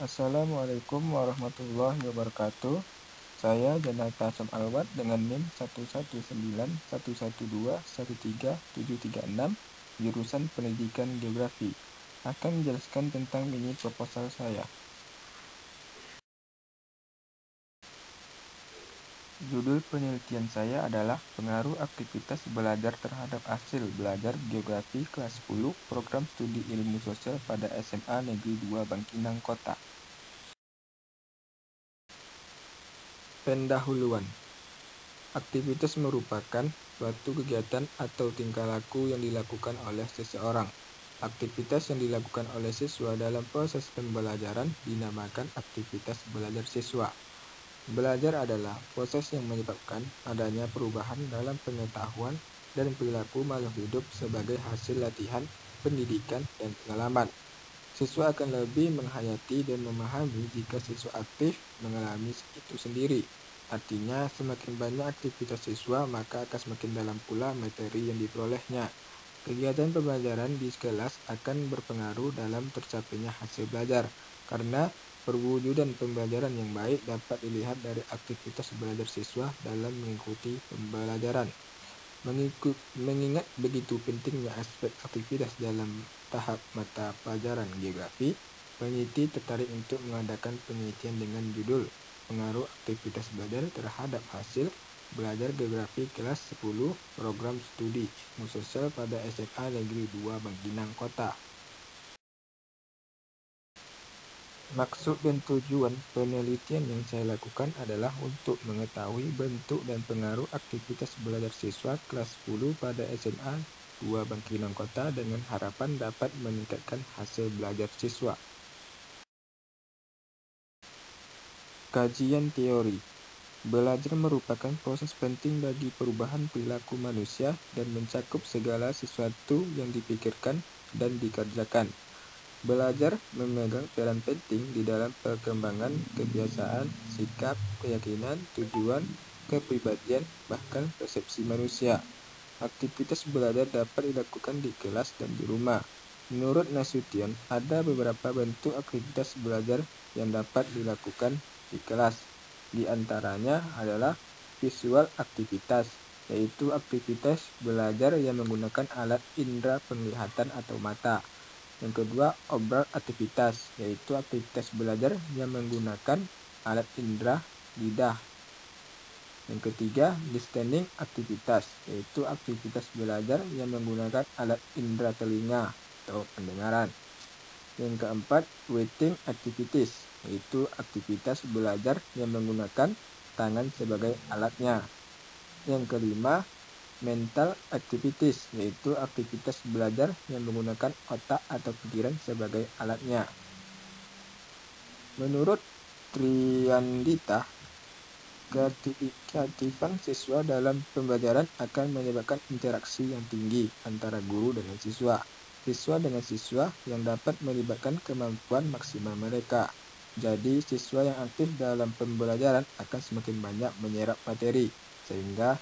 Assalamualaikum warahmatullahi wabarakatuh. Saya Janata Sam Alwat dengan NIM 11911213736 jurusan Pendidikan Geografi akan menjelaskan tentang mini proposal saya. Judul penelitian saya adalah Pengaruh Aktivitas Belajar Terhadap Hasil Belajar Geografi kelas 10 Program Studi Ilmu Sosial pada SMA Negeri 2 Bangkinang Kota. Pendahuluan. Aktivitas merupakan suatu kegiatan atau tingkah laku yang dilakukan oleh seseorang. Aktivitas yang dilakukan oleh siswa dalam proses pembelajaran dinamakan aktivitas belajar siswa. Belajar adalah proses yang menyebabkan adanya perubahan dalam pengetahuan dan perilaku makhluk hidup sebagai hasil latihan, pendidikan, dan pengalaman. Siswa akan lebih menghayati dan memahami jika siswa aktif mengalami itu sendiri. Artinya, semakin banyak aktivitas siswa, maka akan semakin dalam pula materi yang diperolehnya. Kegiatan pembelajaran di kelas akan berpengaruh dalam tercapainya hasil belajar, karena perwujudan pembelajaran yang baik dapat dilihat dari aktivitas belajar siswa dalam mengikuti pembelajaran. Mengingat begitu pentingnya aspek aktivitas dalam tahap mata pelajaran geografi, peneliti tertarik untuk mengadakan penelitian dengan judul Pengaruh Aktivitas Belajar Terhadap Hasil Belajar Geografi Kelas 10 Program Studi Ilmu Sosial pada SMA Negeri 2 Bangkinang Kota. Maksud dan tujuan penelitian yang saya lakukan adalah untuk mengetahui bentuk dan pengaruh aktivitas belajar siswa kelas 10 pada SMA 2 Bangkinang Kota dengan harapan dapat meningkatkan hasil belajar siswa. Kajian teori. Belajar merupakan proses penting bagi perubahan perilaku manusia dan mencakup segala sesuatu yang dipikirkan dan dikerjakan. Belajar memegang peran penting di dalam perkembangan kebiasaan, sikap, keyakinan, tujuan, kepribadian, bahkan persepsi manusia. Aktivitas belajar dapat dilakukan di kelas dan di rumah. Menurut Nasution, ada beberapa bentuk aktivitas belajar yang dapat dilakukan di kelas. Di antaranya adalah visual aktivitas, yaitu aktivitas belajar yang menggunakan alat indera penglihatan atau mata. Yang kedua, oral aktivitas, yaitu aktivitas belajar yang menggunakan alat indera lidah. Yang ketiga, listening aktivitas, yaitu aktivitas belajar yang menggunakan alat indera telinga atau pendengaran. Yang keempat, writing activities, yaitu aktivitas belajar yang menggunakan tangan sebagai alatnya. Yang kelima, mental activities, yaitu aktivitas belajar yang menggunakan otak atau pikiran sebagai alatnya. Menurut Triandita, keaktifan siswa dalam pembelajaran akan menyebabkan interaksi yang tinggi antara guru dengan siswa. Siswa dengan siswa yang dapat melibatkan kemampuan maksimal mereka. Jadi, siswa yang aktif dalam pembelajaran akan semakin banyak menyerap materi, sehingga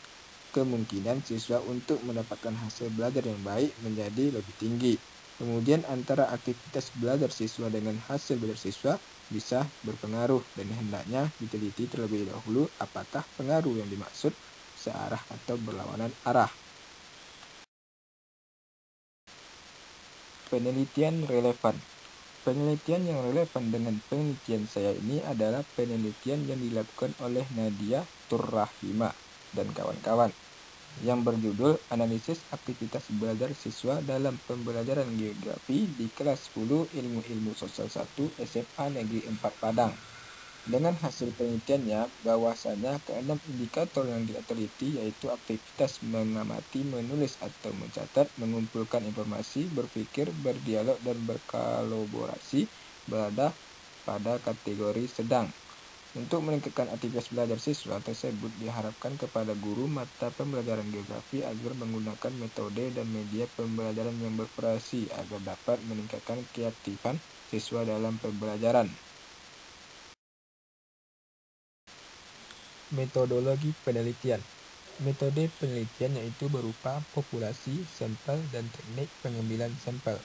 kemungkinan siswa untuk mendapatkan hasil belajar yang baik menjadi lebih tinggi. Kemudian antara aktivitas belajar siswa dengan hasil belajar siswa bisa berpengaruh dan hendaknya diteliti terlebih dahulu apakah pengaruh yang dimaksud searah atau berlawanan arah. Penelitian relevan. Penelitian yang relevan dengan penelitian saya ini adalah penelitian yang dilakukan oleh Nadia Turrahima dan kawan-kawan yang berjudul Analisis Aktivitas Belajar Siswa dalam Pembelajaran Geografi di Kelas 10 Ilmu-Ilmu Sosial 1 SMA Negeri 4 Padang. Dengan hasil penelitiannya, bahwasanya keenam indikator yang diteliti yaitu aktivitas mengamati, menulis atau mencatat, mengumpulkan informasi, berpikir, berdialog, dan berkolaborasi berada pada kategori sedang. Untuk meningkatkan aktivitas belajar siswa tersebut diharapkan kepada guru mata pembelajaran geografi agar menggunakan metode dan media pembelajaran yang bervariasi agar dapat meningkatkan keaktifan siswa dalam pembelajaran. Metodologi penelitian. Metode penelitian yaitu berupa populasi, sampel, dan teknik pengambilan sampel.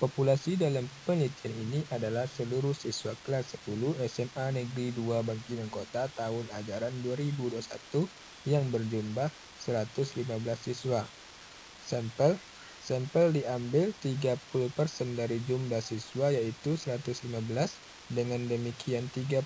Populasi dalam penelitian ini adalah seluruh siswa kelas 10 SMA Negeri 2 Bangkinang Kota tahun ajaran 2021 yang berjumlah 115 siswa. Sampel diambil 30% dari jumlah siswa yaitu 115. Dengan demikian 30%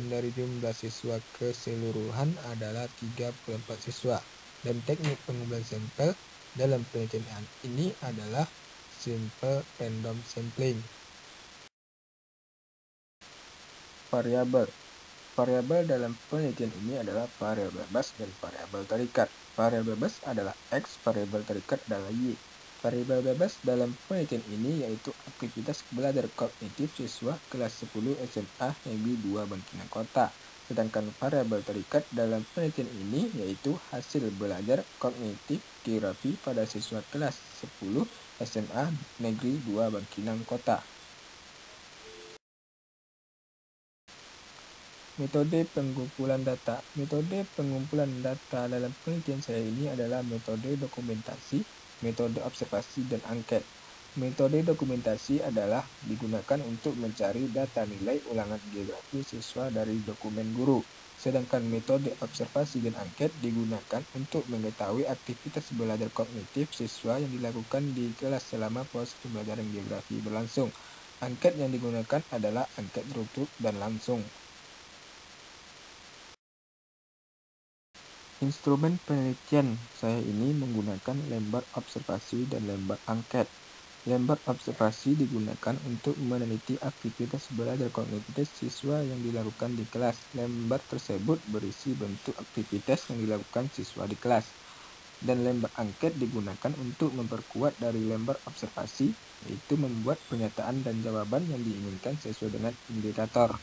dari jumlah siswa keseluruhan adalah 34 siswa. Dan teknik pengumpulan sampel dalam penelitian ini adalah simple random sampling. Variabel. Variabel dalam penelitian ini adalah variabel bebas dan variabel terikat. Variabel bebas adalah X, variabel terikat adalah Y. Variabel bebas dalam penelitian ini yaitu aktivitas belajar kognitif siswa kelas 10 SMA Negeri 2 Bangkinang Kota. Sedangkan variabel terikat dalam penelitian ini yaitu hasil belajar kognitif geografi pada siswa kelas 10 SMA Negeri 2 Bangkinang Kota. Metode pengumpulan data. Metode pengumpulan data dalam penelitian saya ini adalah metode dokumentasi, metode observasi, dan angket. Metode dokumentasi adalah digunakan untuk mencari data nilai ulangan geografi siswa dari dokumen guru. Sedangkan metode observasi dan angket digunakan untuk mengetahui aktivitas belajar kognitif siswa yang dilakukan di kelas selama proses pembelajaran geografi berlangsung. Angket yang digunakan adalah angket tertutup dan langsung. Instrumen penelitian saya ini menggunakan lembar observasi dan lembar angket. Lembar observasi digunakan untuk meneliti aktivitas belajar kognitif siswa yang dilakukan di kelas. Lembar tersebut berisi bentuk aktivitas yang dilakukan siswa di kelas. Dan lembar angket digunakan untuk memperkuat dari lembar observasi, yaitu membuat pernyataan dan jawaban yang diinginkan sesuai dengan indikator.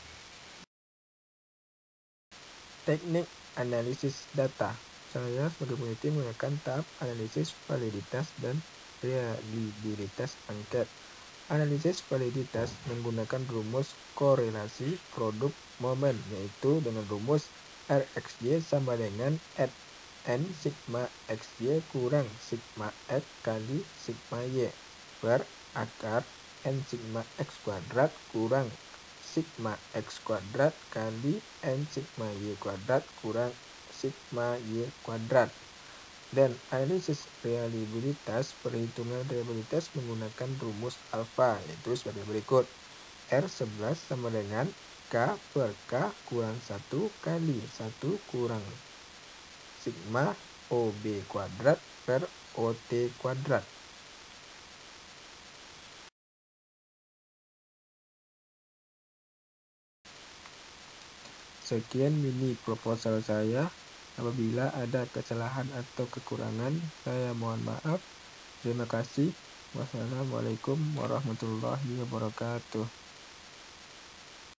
Teknik analisis data. Saya sebagai peneliti menggunakan tahap analisis validitas dan reliabilitas angket. Analisis validitas menggunakan rumus korelasi produk momen, yaitu dengan rumus RxY sama dengan N sigma XY kurang sigma X kali sigma Y per akar N sigma X kuadrat kurang sigma X kuadrat kali N sigma Y kuadrat kurang sigma Y kuadrat. Dan analisis reliabilitas, perhitungan reliabilitas menggunakan rumus alfa, yaitu sebagai berikut. R11 sama dengan K per K kurang 1 kali 1 kurang sigma OB kuadrat per OT kuadrat. Sekian mini proposal saya. Apabila ada kesalahan atau kekurangan, saya mohon maaf. Terima kasih. Wassalamualaikum warahmatullahi wabarakatuh.